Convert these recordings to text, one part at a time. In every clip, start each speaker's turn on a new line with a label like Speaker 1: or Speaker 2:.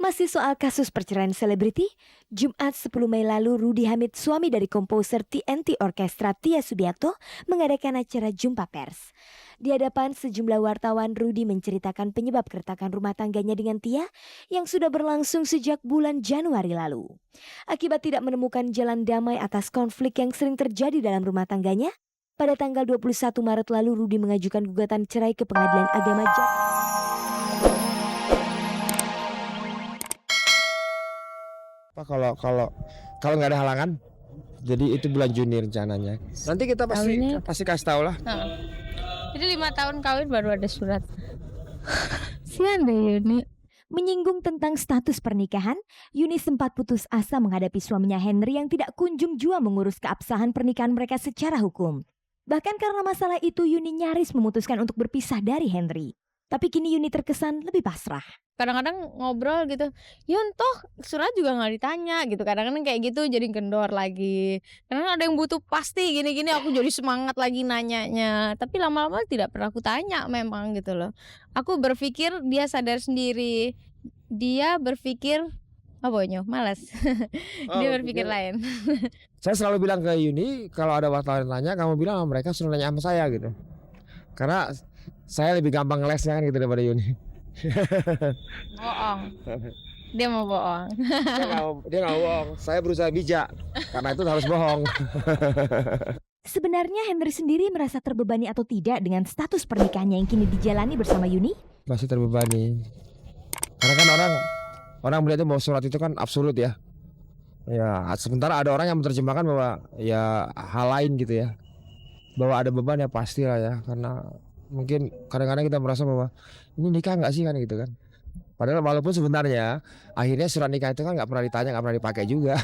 Speaker 1: Masih soal kasus perceraian selebriti, Jumat 10 Mei lalu Rudy Hamid, suami dari komposer TNT Orkestra Tia Subiakto, mengadakan acara jumpa pers. Di hadapan sejumlah wartawan, Rudy menceritakan penyebab keretakan rumah tangganya dengan Tia yang sudah berlangsung sejak bulan Januari lalu. Akibat tidak menemukan jalan damai atas konflik yang sering terjadi dalam rumah tangganya, pada tanggal 21 Maret lalu Rudy mengajukan gugatan cerai ke Pengadilan Agama Jakarta.
Speaker 2: Kalau nggak ada halangan, jadi itu bulan Juni rencananya. Nanti kita pasti kasih tahu lah.
Speaker 3: Jadi 5 tahun kawin baru ada surat. Sian deh Yuni.
Speaker 1: Menyinggung tentang status pernikahan, Yuni sempat putus asa menghadapi suaminya Henry yang tidak kunjung jua mengurus keabsahan pernikahan mereka secara hukum. Bahkan karena masalah itu Yuni nyaris memutuskan untuk berpisah dari Henry. Tapi kini Yuni terkesan lebih pasrah.
Speaker 3: Kadang-kadang ngobrol gitu, Yun toh surat juga nggak ditanya gitu. Kadang-kadang kayak gitu jadi kendor lagi. Karena ada yang butuh pasti gini-gini, aku jadi semangat lagi nanyanya. Tapi lama-lama tidak pernah aku tanya memang gitu loh. Aku berpikir dia sadar sendiri. Dia berpikir malas. Dia berpikir lain.
Speaker 2: Saya selalu bilang ke Yuni, kalau ada wartawan tanya, kamu bilang sama mereka suruh nanya sama saya gitu. Karena saya lebih gampang ngelesnya kan gitu daripada Yuni.
Speaker 3: Bohong. Dia mau bohong.
Speaker 2: Dia nggak bohong. Saya berusaha bijak. Karena itu harus bohong.
Speaker 1: Sebenarnya Henry sendiri merasa terbebani atau tidak dengan status pernikahannya yang kini dijalani bersama Yuni?
Speaker 2: Masih terbebani. Karena kan orang melihat bahwa surat itu kan absolut ya. Ya, sementara ada orang yang menerjemahkan bahwa ya hal lain gitu ya. Bahwa ada beban ya pastilah ya, karena mungkin kadang-kadang kita merasa bahwa ini nikah nggak sih kan gitu kan. Padahal walaupun sebenarnya akhirnya surat nikah itu kan nggak pernah ditanya, nggak pernah dipakai juga.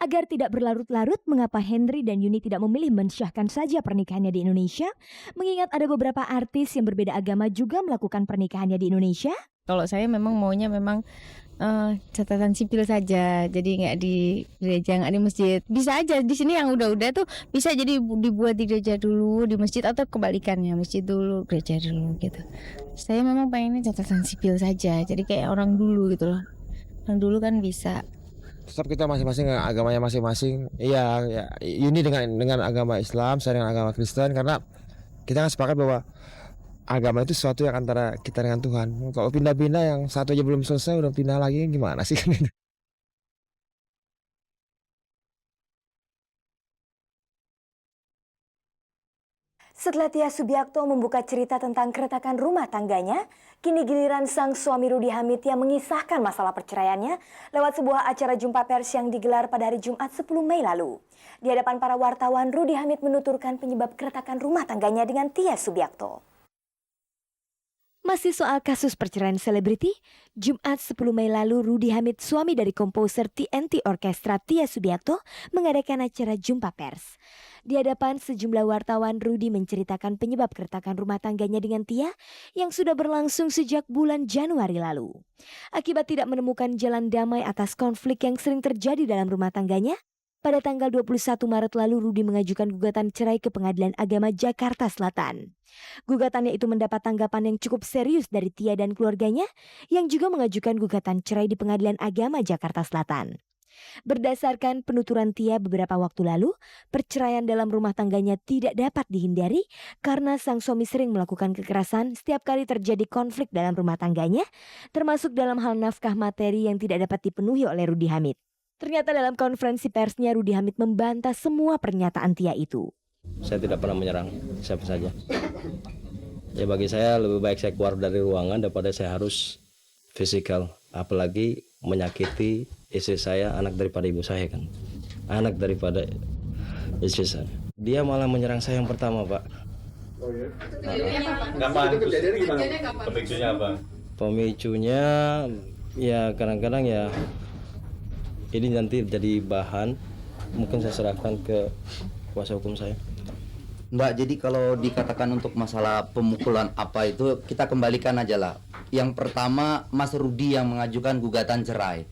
Speaker 1: Agar tidak berlarut-larut, mengapa Henry dan Yuni tidak memilih mensyahkan saja pernikahannya di Indonesia? Mengingat ada beberapa artis yang berbeda agama juga melakukan pernikahannya di Indonesia?
Speaker 3: Kalau saya memang maunya catatan sipil saja, jadi nggak di gereja, nggak di masjid. Bisa aja di sini yang udah tuh bisa jadi dibuat di gereja dulu, di masjid, atau kebalikannya, masjid dulu, gereja dulu gitu. Saya memang pengennya catatan sipil saja, jadi kayak orang dulu gitu loh. Orang dulu kan bisa.
Speaker 2: Tetap kita masing-masing agamanya masing-masing. Iya, ya, Yuni dengan agama Islam, saya dengan agama Kristen, karena kita kan sepakat bahwa agama itu sesuatu yang antara kita dengan Tuhan. Kalau pindah-pindah yang satu aja belum selesai udah pindah lagi gimana sih kan?
Speaker 1: Setelah Tia Subiakto membuka cerita tentang keretakan rumah tangganya, kini giliran sang suami Rudy Hamid yang mengisahkan masalah perceraiannya lewat sebuah acara jumpa pers yang digelar pada hari Jumat 10 Mei lalu. Di hadapan para wartawan, Rudy Hamid menuturkan penyebab keretakan rumah tangganya dengan Tia Subiakto. Masih soal kasus perceraian selebriti, Jumat 10 Mei lalu Rudy Hamid, suami dari komposer TNT Orkestra Tia Subiakto, mengadakan acara jumpa pers. Di hadapan sejumlah wartawan, Rudy menceritakan penyebab keretakan rumah tangganya dengan Tia yang sudah berlangsung sejak bulan Januari lalu. Akibat tidak menemukan jalan damai atas konflik yang sering terjadi dalam rumah tangganya, pada tanggal 21 Maret lalu Rudy mengajukan gugatan cerai ke Pengadilan Agama Jakarta Selatan. Gugatannya itu mendapat tanggapan yang cukup serius dari Tia dan keluarganya yang juga mengajukan gugatan cerai di Pengadilan Agama Jakarta Selatan. Berdasarkan penuturan Tia beberapa waktu lalu, perceraian dalam rumah tangganya tidak dapat dihindari karena sang suami sering melakukan kekerasan setiap kali terjadi konflik dalam rumah tangganya, termasuk dalam hal nafkah materi yang tidak dapat dipenuhi oleh Rudy Hamid. Ternyata dalam konferensi persnya Rudy Hamid membantah semua pernyataan Tia itu.
Speaker 4: Saya tidak pernah menyerang siapa saja. Ya bagi saya lebih baik saya keluar dari ruangan daripada saya harus fisikal, apalagi menyakiti istri saya, anak daripada ibu saya kan. Anak daripada istri saya. Dia malah menyerang saya yang pertama, Pak.
Speaker 5: Oh iya. Kapan? Kejadiannya gimana? Pemicunya apa?
Speaker 4: Pemicunya ya kadang-kadang ya ini nanti jadi bahan, mungkin saya serahkan ke kuasa hukum saya.
Speaker 6: Mbak, jadi kalau dikatakan untuk masalah pemukulan apa itu, kita kembalikan aja lah. Yang pertama, Mas Rudy yang mengajukan gugatan cerai.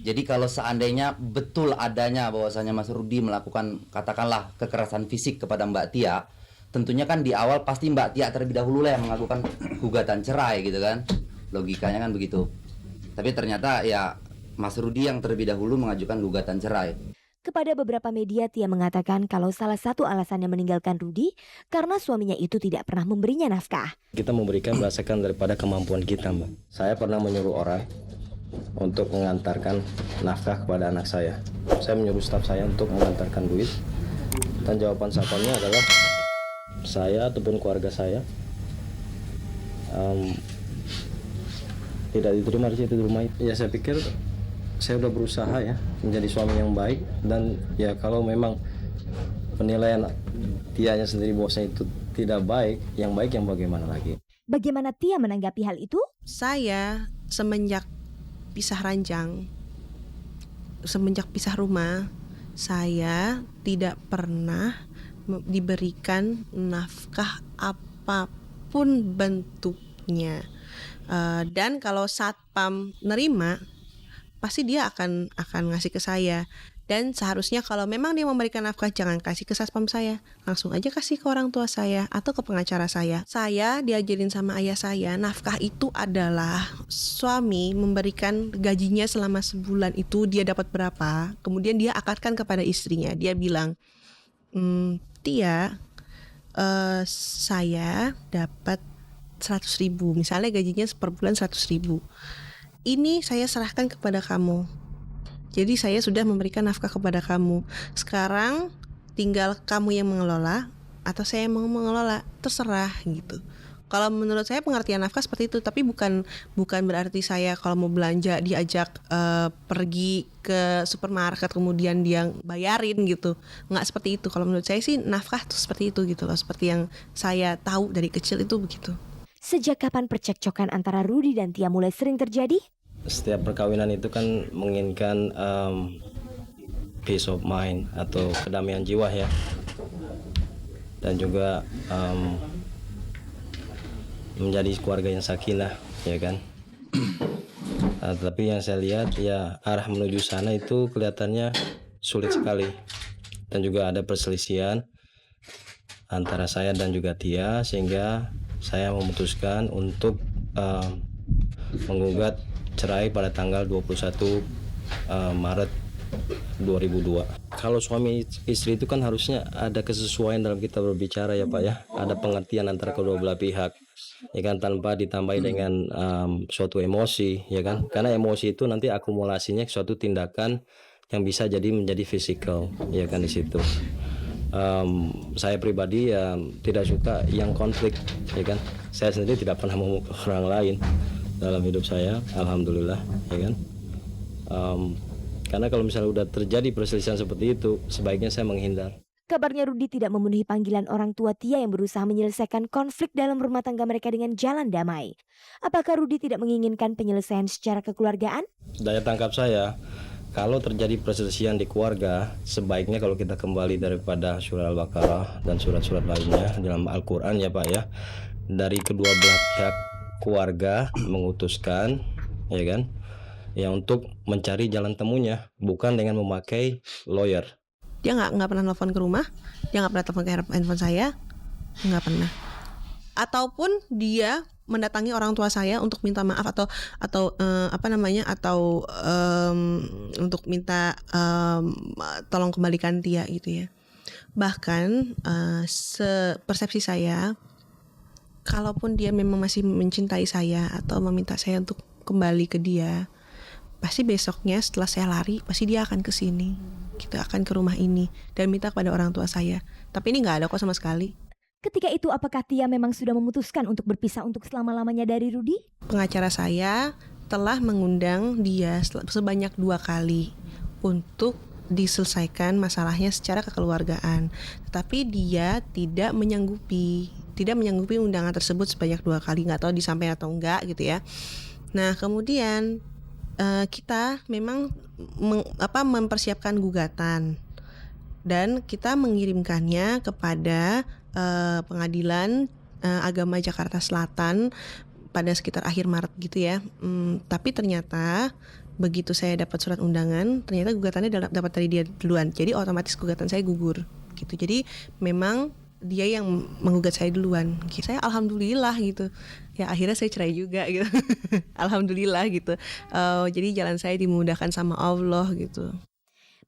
Speaker 6: Jadi kalau seandainya betul adanya bahwasanya Mas Rudy melakukan katakanlah kekerasan fisik kepada Mbak Tia, tentunya kan di awal pasti Mbak Tia terlebih dahulu lah yang mengajukan gugatan cerai gitu kan. Logikanya kan begitu. Tapi ternyata ya Mas Rudi yang terlebih dahulu mengajukan gugatan cerai.
Speaker 1: Kepada beberapa media, Tia mengatakan kalau salah satu alasannya meninggalkan Rudi karena suaminya itu tidak pernah memberinya nafkah.
Speaker 4: Kita memberikan berdasarkan daripada kemampuan kita, Mbak. Saya pernah menyuruh orang untuk mengantarkan nafkah kepada anak saya. Saya menyuruh staf saya untuk mengantarkan duit. Dan jawaban satpamnya adalah saya ataupun keluarga saya tidak diterima di situ di rumah itu. Ya saya pikir saya udah berusaha ya menjadi suami yang baik, dan ya kalau memang penilaian Tianya sendiri bosnya itu tidak baik yang bagaimana lagi?
Speaker 1: Bagaimana Tia menanggapi hal itu?
Speaker 7: Saya semenjak pisah ranjang, semenjak pisah rumah, saya tidak pernah diberikan nafkah apapun bentuknya. Dan kalau satpam nerima, pasti dia akan ngasih ke saya. Dan seharusnya kalau memang dia memberikan nafkah, jangan kasih ke satpam saya, langsung aja kasih ke orang tua saya atau ke pengacara saya. Saya diajarin sama ayah saya, nafkah itu adalah suami memberikan gajinya selama sebulan itu dia dapat berapa, kemudian dia akadkan kepada istrinya. Dia bilang, Tia, saya dapat 100.000, misalnya gajinya per bulan 100.000. Ini saya serahkan kepada kamu. Jadi saya sudah memberikan nafkah kepada kamu. Sekarang tinggal kamu yang mengelola atau saya yang mau mengelola, terserah gitu. Kalau menurut saya pengertian nafkah seperti itu, tapi bukan berarti saya kalau mau belanja diajak pergi ke supermarket kemudian dia bayarin gitu. Nggak seperti itu. Kalau menurut saya sih nafkah tuh seperti itu gitu loh. Seperti yang saya tahu dari kecil itu begitu.
Speaker 1: Sejak kapan percekcokan antara Rudi dan Tia mulai sering terjadi?
Speaker 4: Setiap perkawinan itu kan menginginkan peace of mind atau kedamaian jiwa ya, dan juga menjadi keluarga yang sakinah ya kan. Tapi yang saya lihat ya arah menuju sana itu kelihatannya sulit sekali, dan juga ada perselisihan antara saya dan juga Tia, sehingga saya memutuskan untuk menggugat cerai pada tanggal 21 Maret 2002. Kalau suami istri itu kan harusnya ada kesesuaian dalam kita berbicara ya Pak ya. Ada pengertian antara kedua belah pihak. Ya kan, tanpa ditambahi dengan suatu emosi ya kan. Karena emosi itu nanti akumulasinya suatu tindakan yang bisa jadi menjadi fisikal ya kan di situ. Saya pribadi ya tidak suka yang konflik ya kan. Saya sendiri tidak pernah memukul orang lain dalam hidup saya, alhamdulillah ya kan. Karena kalau misalnya udah terjadi perselisihan seperti itu, sebaiknya saya menghindar.
Speaker 1: Kabarnya Rudi tidak memenuhi panggilan orang tua Tia yang berusaha menyelesaikan konflik dalam rumah tangga mereka dengan jalan damai. Apakah Rudi tidak menginginkan penyelesaian secara kekeluargaan?
Speaker 4: Daya tangkap saya, kalau terjadi perselisihan di keluarga, sebaiknya kalau kita kembali daripada surah Al-Baqarah dan surat-surat lainnya dalam Al-Quran ya Pak ya, dari kedua belah pihak keluarga mengutuskan ya kan ya untuk mencari jalan temunya, bukan dengan memakai lawyer.
Speaker 7: Dia nggak pernah telepon ke rumah, dia nggak pernah telepon ke handphone saya, nggak pernah. Ataupun dia mendatangi orang tua saya untuk minta maaf atau untuk minta tolong kembalikan Tia gitu ya. Bahkan persepsi saya, kalaupun dia memang masih mencintai saya atau meminta saya untuk kembali ke dia, pasti besoknya setelah saya lari, pasti dia akan ke sini. Kita akan ke rumah ini dan minta kepada orang tua saya. Tapi ini nggak ada kok sama sekali.
Speaker 1: Ketika itu apakah Tia memang sudah memutuskan untuk berpisah untuk selama-lamanya dari Rudi?
Speaker 7: Pengacara saya telah mengundang dia sebanyak 2 kali untuk diselesaikan masalahnya secara kekeluargaan. Tetapi dia tidak menyanggupi undangan tersebut sebanyak 2 kali, nggak tahu disampaikan atau enggak gitu ya. Nah kemudian kita memang mempersiapkan gugatan dan kita mengirimkannya kepada pengadilan agama Jakarta Selatan pada sekitar akhir Maret gitu ya. Tapi ternyata begitu saya dapat surat undangan, ternyata gugatannya dapat dari dia duluan. Jadi otomatis gugatan saya gugur gitu. Jadi memang dia yang menggugat saya duluan. Saya alhamdulillah gitu. Ya akhirnya saya cerai juga gitu. Alhamdulillah gitu. Jadi jalan saya dimudahkan sama Allah gitu.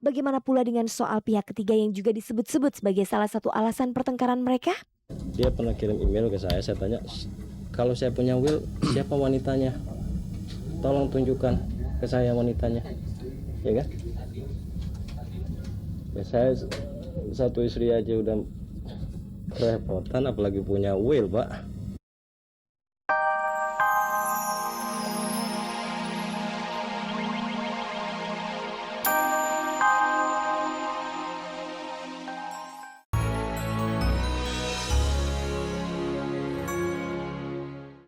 Speaker 1: Bagaimana pula dengan soal pihak ketiga yang juga disebut-sebut sebagai salah satu alasan pertengkaran mereka?
Speaker 4: Dia pernah kirim email ke saya tanya, kalau saya punya will, siapa wanitanya? Tolong tunjukkan ke saya wanitanya, ya kan? Ya saya satu istri aja udah kerepotan, apalagi punya will, Pak.